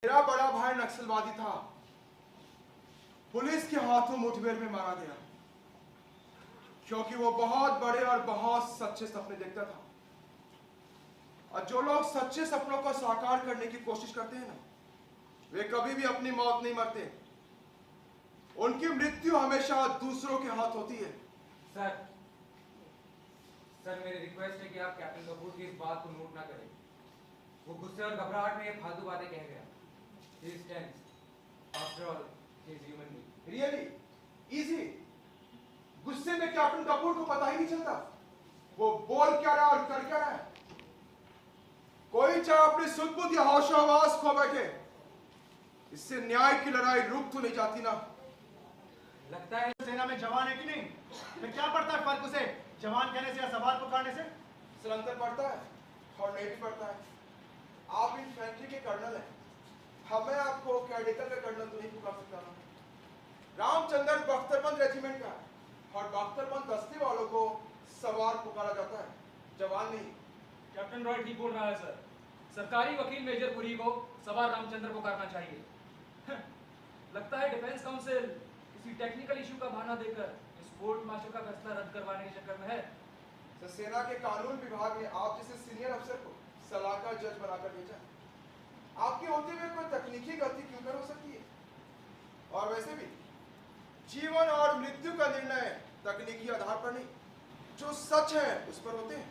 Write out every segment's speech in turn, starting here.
मेरा बड़ा भाई नक्सलवादी था, पुलिस के हाथों मुठभेड़ में मारा गया क्योंकि वो बहुत बड़े और बहुत सच्चे सपने देखता था। और जो लोग सच्चे सपनों को साकार करने की कोशिश करते हैं ना, वे कभी भी अपनी मौत नहीं मरते। उनकी मृत्यु हमेशा दूसरों के हाथ होती है। सर मेरी रिक्वेस्ट है कि आप कैप्टन कपूर की इस बात को नोट ना करें। वो गुस्से और घबराहट में ये फालतू बातें कह गया। He is tense. After all, he is human being. Really? Easy? गुस्से में कैप्टन कपूर को पता ही नहीं चलता वो बोल क्या रहा और कर क्या रहा है। कोई चाहे अपनी सुध-बुध या होश-ओ-हवास खो बैठे, इससे न्याय की लड़ाई रुक तो नहीं जाती ना। लगता है सेना में जवान है कि नहीं? फिर क्या पड़ता है फर्क उसे जवान कहने से या सवाल पुकारने से? सलंतर पड़ता है और नहीं भी पड़ता है। आप इन्फेंट्री के कर्नल हैं, हमें आपको कैडेटल का कर्नल तो नहीं पुकार सकता ना। रामचंद्र बख्तरबंद रेजिमेंट का और बख्तरबंद दस्ते वालों को सवार पुकारा जाता है, जवान नहीं। कैप्टन रॉय ठीक बोल रहा है सर। सरकारी वकील मेजर पुरी को सवार रामचंद्र को करना चाहिए। लगता है डिफेंस काउंसिल किसी टेक्निकल इशू का बहाना देकर इस कोर्ट मार्शल का फैसला रद्द करवाने के चक्कर में है। तो सेना के कानून विभाग ने आप जैसे सीनियर अफसर को सलाहकार जज बनाकर भेजा। आपके होते हुए कोई तकनीकी गलती क्यों कर हो सकती है? और वैसे भी जीवन और मृत्यु का निर्णय तकनीकी आधार पर नहीं, जो सच है उस पर होते हैं।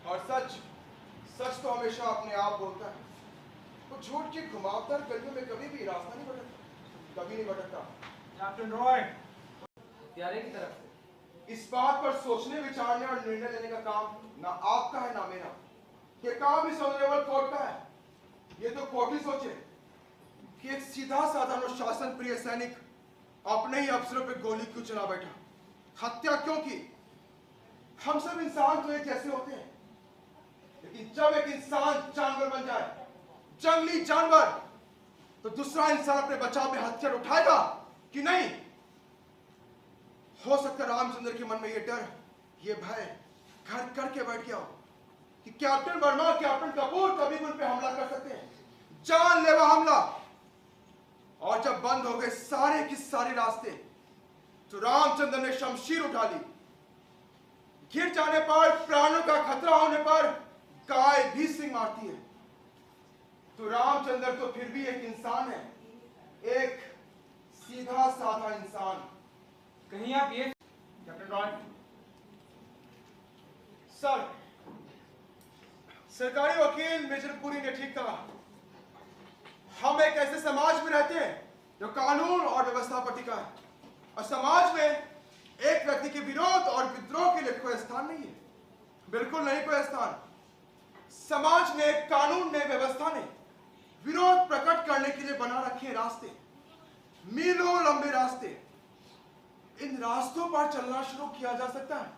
और सच तो हमेशा अपने आप बोलता है। तो झूठ की घुमावदार गलियों में कभी भी रास्ता नहीं भटकता, कभी नहीं भटकता। कैप्टन रॉय हत्यारे की तरफ से इस बात पर सोचने, विचारने और निर्णय लेने का काम ना आपका है ना मेरा। ये काम इस ऑनरेबल कोर्ट का है। ये तो कोर्ट ही सोचे कि एक सीधा साधा अनुशासन प्रिय सैनिक अपने ही अफसरों पे गोली क्यों चला बैठा, हत्या क्यों की। हम सब इंसान तो एक जैसे होते हैं, लेकिन जब एक इंसान जानवर बन जाए, जंगली जानवर, तो दूसरा इंसान अपने बचाव में हथियार उठाएगा कि नहीं? हो सकता है रामचंद्र के मन में ये डर, ये भय घर करके बैठ गया हो कि कैप्टन वर्मा, कैप्टन कपूर कभी भी उन पे हमला कर सकते हैं, जानलेवा हमला। और जब बंद हो गए सारे के सारे रास्ते, तो रामचंद्र ने शमशीर उठा ली। गिर जाने पर, प्राणों का खतरा होने पर गाय भी सिंह मारती है। तो रामचंद्र तो फिर भी एक इंसान है, एक सीधा साधा इंसान। कहीं आप ये कैप्टन रॉय सर, सरकारी वकील मेजर पुरी ने ठीक कहा। हम एक ऐसे समाज में रहते हैं जो कानून और व्यवस्था पर टिका है, और समाज में एक व्यक्ति के विरोध और विद्रोह के लिए कोई स्थान नहीं है, बिल्कुल नहीं कोई स्थान। समाज ने, कानून ने, व्यवस्था ने विरोध प्रकट करने के लिए बना रखे रास्ते, मीलों लंबे रास्ते। इन रास्तों पर चलना शुरू किया जा सकता है,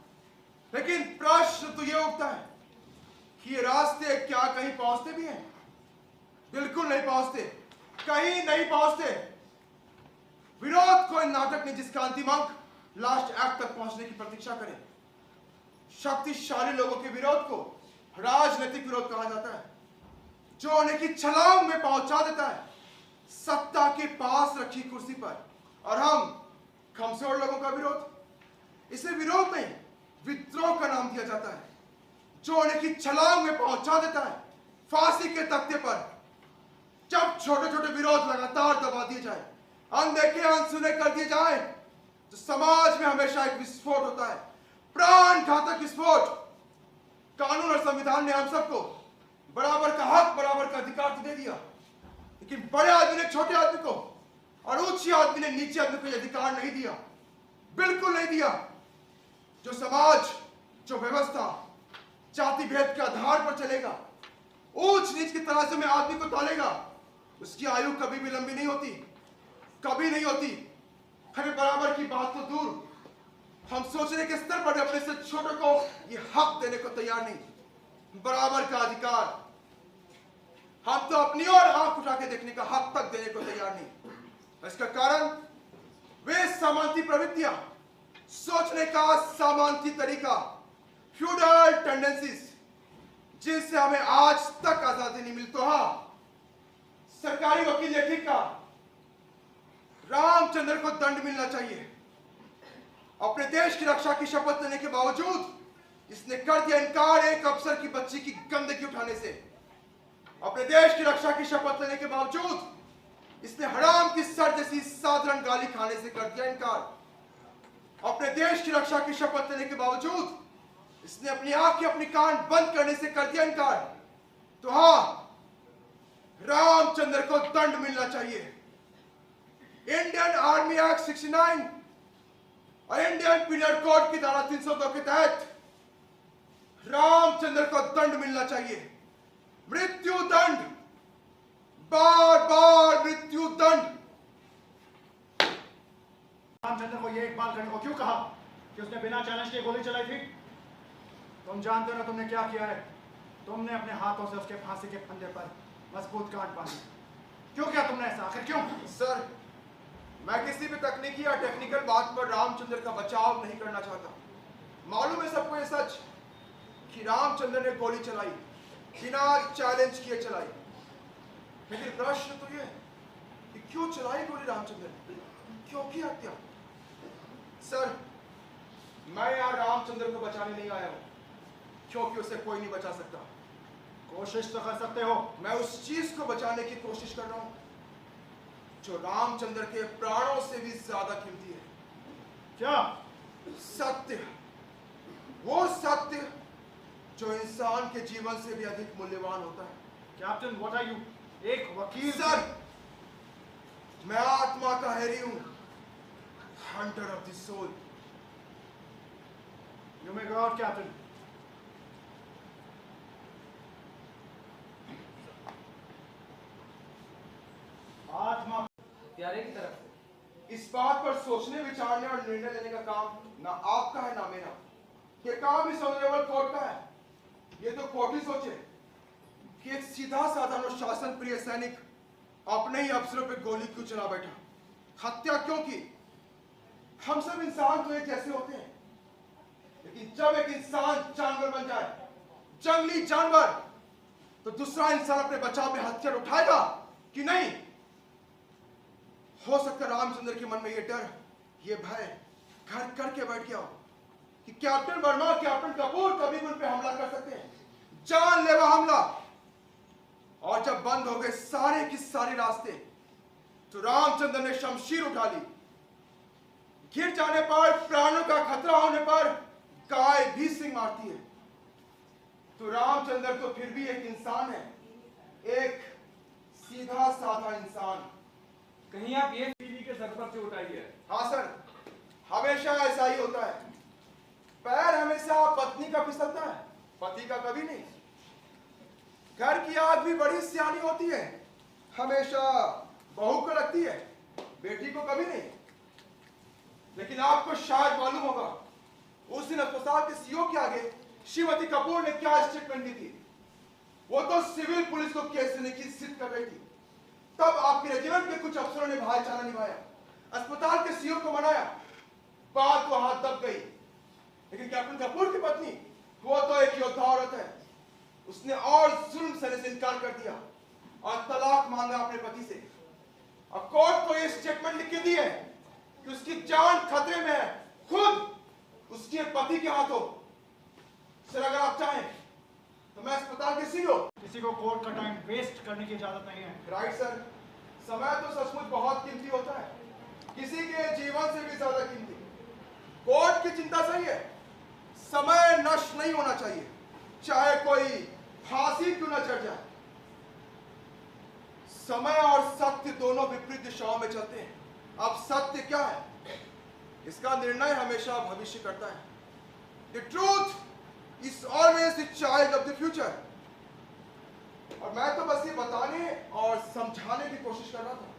लेकिन प्रश्न तो यह उठता है कि ये रास्ते क्या कहीं पहुंचते भी हैं? बिल्कुल नहीं पहुंचते, कहीं नहीं पहुंचते। विरोध कोई नाटक नहीं जिसका अंतिम अंक लास्ट एक्ट तक पहुंचने की प्रतीक्षा करे। शक्तिशाली लोगों के विरोध को राजनीतिक विरोध कहा जाता है, जो उन्हें की छलांग में पहुंचा देता है सत्ता के पास रखी कुर्सी पर। और हम कमजोर लोगों का विरोध, इसे विरोध नहीं विद्रोह का नाम दिया जाता है, जो उन्हें की छलांग में पहुंचा देता है फांसी के तख्ते पर। जब छोटे छोटे विरोध लगातार दबा दिए जाए, अनदेखे अनसुने कर दिए जाए, तो समाज में हमेशा एक विस्फोट होता है, प्राण घातक विस्फोट। कानून और संविधान ने हम सबको बराबर का हक, बराबर का अधिकार तो दे दिया, लेकिन बड़े आदमी ने छोटे आदमी को और ऊंचे आदमी ने नीचे आदमी को अधिकार नहीं दिया, बिल्कुल नहीं दिया। जो समाज, जो व्यवस्था जाति भेद के आधार पर चलेगा, ऊंच नीच की तराजू में आदमी को तौलेगा, उसकी आयु कभी भी लंबी नहीं होती, कभी नहीं होती। हमें बराबर की बात तो दूर, हम सोचने के स्तर पर अपने से छोटों को ये हक देने को तैयार नहीं। बराबर का अधिकार, हम तो अपनी ओर आंख उठा के देखने का हक तक देने को तैयार नहीं। इसका कारण वे सामंती प्रवृत्तियां, सोचने का सामंती तरीका, फ्यूडल टेंडेंसीज, जिनसे हमें आज तक आजादी नहीं मिली। तो हाँ, सरकारी वकील ने ठीक कहा, रामचंद्र को दंड मिलना चाहिए। अपने देश की रक्षा की शपथ लेने के बावजूद इसने कर दिया इनकार एक अफसर की बच्ची की गंदगी उठाने से। अपने देश की रक्षा की शपथ लेने के बावजूद इसने हराम की सर जैसी साधारण गाली खाने से कर दिया इनकार। अपने देश की रक्षा की शपथ लेने के बावजूद इसने अपनी आंखें अपनी कान बंद करने से कर दिया इनकार। तो हाँ, रामचंद्र को दंड मिलना चाहिए। इंडियन आर्मी एक्ट 69 और इंडियन पीनल कोड की धारा 302 के तहत रामचंद्र को दंड मिलना चाहिए। मृत्यु दंड, बार बार मृत्यु दंड। रामचंद्र को ये इकबाल करने को क्यों कहा कि उसने बिना चैलेंज के गोली चलाई थी? तुम जानते हो ना तुमने क्या किया है? तुमने अपने हाथों से उसके फांसी के फंदे पर मजबूत गांठ बांधी। क्यों किया तुमने ऐसा? आखिर क्यों? सर, मैं किसी भी तकनीकी या टेक्निकल बात पर रामचंद्र का बचाव नहीं करना चाहता। मालूम है सबको ये सच कि रामचंद्र ने गोली चलाई, बिना चैलेंज किए चलाई। लेकिन प्रश्न तो ये कि क्यों चलाई गोली रामचंद्र ने? क्यों की हत्या? सर, मैं यहाँ रामचंद्र को बचाने नहीं आया हूँ, क्योंकि उसे कोई नहीं बचा सकता। कोशिश तो कर सकते हो। मैं उस चीज को बचाने की कोशिश कर रहा हूँ जो रामचंद्र के प्राणों से भी ज्यादा कीमती है। क्या? सत्य, वो सत्य जो इंसान के जीवन से भी अधिक मूल्यवान होता है। Captain, what are you? एक वकील। सर, मैं आत्मा का हैरी हूं, hunter of the soul. You may go out captain. आत्मा हत्यारे की तरफ से इस बात पर सोचने, विचारने और निर्णय लेने का काम ना आपका है ना मेरा। ये काम इस ऑनरेबल कोर्ट का है। ये तो कोर्ट ही सोचे कि एक सीधा साधा अनुशासन प्रिय सैनिक अपने ही अफसरों पे गोली क्यों चला बैठा, हत्या क्यों की। हम सब इंसान तो एक जैसे होते हैं, लेकिन जब एक इंसान जानवर बन जाए, जंगली जानवर, तो दूसरा इंसान अपने बचाव में हथियार उठाएगा कि नहीं? हो सकता है रामचंद्र के मन में ये डर, ये भय घर करके बैठ गया हो कि कैप्टन वर्मा, कैप्टन कपूर कभी भी उन पे हमला कर सकते हैं, जानलेवा हमला। और जब बंद हो गए सारे के सारे रास्ते, तो रामचंद्र ने शमशीर उठा ली। गिर जाने पर, प्राणों का खतरा होने पर गाय भी सिंह मारती है। तो रामचंद्र तो फिर भी एक इंसान है, एक सीधा साधा इंसान। कहीं आप ये टीवी के सर पर से उठाई है। हाँ सर, हमेशा ऐसा ही होता है। पैर हमेशा पत्नी का फिसलता है, पति का कभी नहीं। घर की आग भी बड़ी सियानी होती है, हमेशा बहू को लगती है, बेटी को कभी नहीं। लेकिन आपको शायद मालूम होगा, उस दिन अस्पताल के सीओ के आगे श्रीमती कपूर ने क्या स्टेटमेंट दी थी। वो तो सिविल पुलिस को केस देने की जिद कर रही थी। तब आपके रेजिमेंट के कुछ अफसरों ने भाईचारा निभाया, अस्पताल के सीओ को मनाया, बात तो हाथ दब गई। लेकिन कैप्टन कपूर की पत्नी, वो तो एक योद्धा औरत है, उसने और जुल्म सहने से इनकार कर दिया और तलाक मांगा अपने पति से। और कोर्ट को ये स्टेटमेंट लिख के दी है कि उसकी जान खतरे में है, खुद उसके पति के हाथों। सर, अगर आप चाहें तो मैं अस्पताल के सीओ। किसी को कोर्ट का टाइम वेस्ट करने की इजाजत नहीं है। राइट सर, समय तो सचमुच बहुत कीमती होता है, किसी के जीवन से भी ज्यादा कीमती। कोर्ट की चिंता सही है, समय नष्ट नहीं होना चाहिए, चाहे कोई फांसी क्यों न चढ़ जाए। समय और सत्य दोनों विपरीत दिशाओं में चलते हैं। अब सत्य क्या है, इसका निर्णय हमेशा भविष्य करता है। The truth is always the child of the future. और मैं तो बस ये बताने और समझाने की कोशिश कर रहा था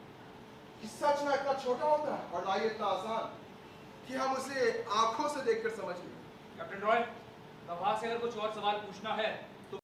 कि सच ना इतना छोटा होता है और ना ही इतना आसान कि हम उसे आंखों से देखकर समझ लें। कैप्टन रॉय, प्रभास से अगर कुछ और सवाल पूछना है